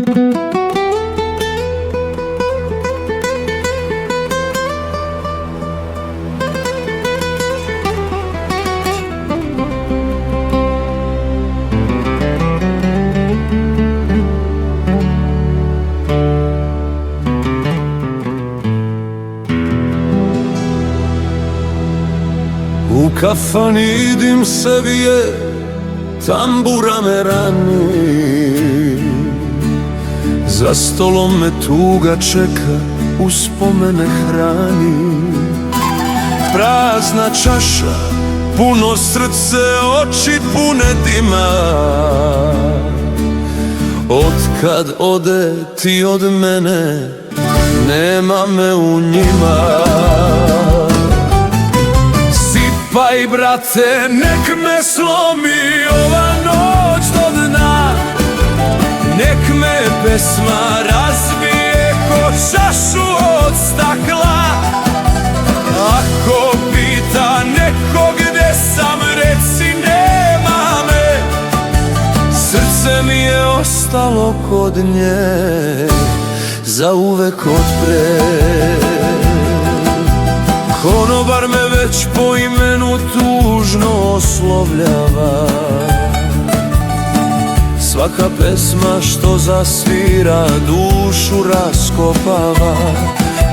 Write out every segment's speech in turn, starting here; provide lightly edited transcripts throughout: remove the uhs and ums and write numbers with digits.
U kafani dim se vije, tambura me rani, za stolom me tuga čeka, uspomene hrani. Prazna čaša, puno srce, oči pune dima. Otkad ode ti od mene, nema me u njima. Sipaj brate, nek me slomi ova noć do dna, nek me pesma razbije ko čašu od stakla. Ako pita neko gde sam, reci nema me, srce mi je ostalo kod nje, zauvek od pre. Konobar me već po imenu tužno oslovljava, svaka pesma što zasvira dušu raskopava.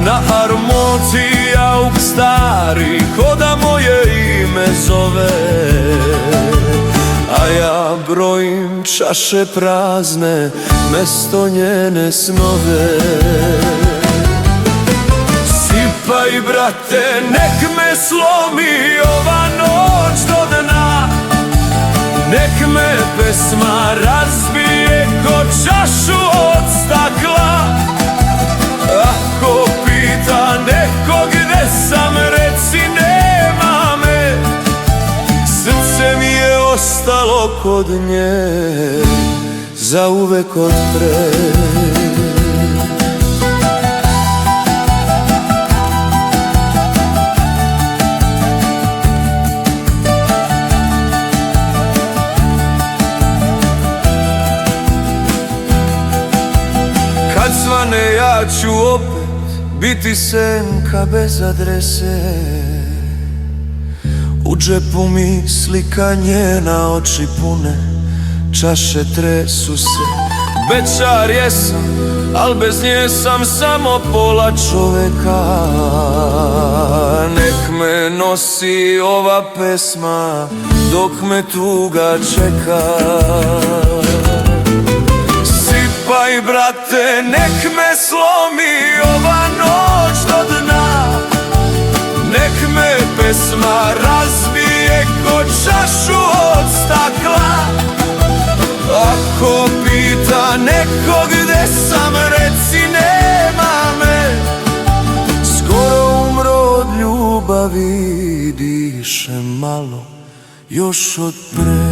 Na harmoniji auk stari ko da moje ime zove, a ja brojim čaše prazne mesto njene snove. Sipaj brate, nek me slomi ova noć do dna, nek me pesma razbije ko čašu od stakla. Ako pita neko gde sam, reci nema me, srce mi je ostalo kod nje, zauvek od pre. Kad svane ja ću opet biti senka bez adrese, u džepu mi slika njena, oči pune, čaše tresu se. Bećar jesam, al bez nje sam samo pola čoveka. Nek me nosi ova pesma dok me tuga čeka. Sipaj brate, nek me slomi ova noć do dna, nek me pesma razbije ko čašu od stakla. Ako pita neko gde sam, reci nema me, skoro umro od ljubavi, dišem malo još od pre.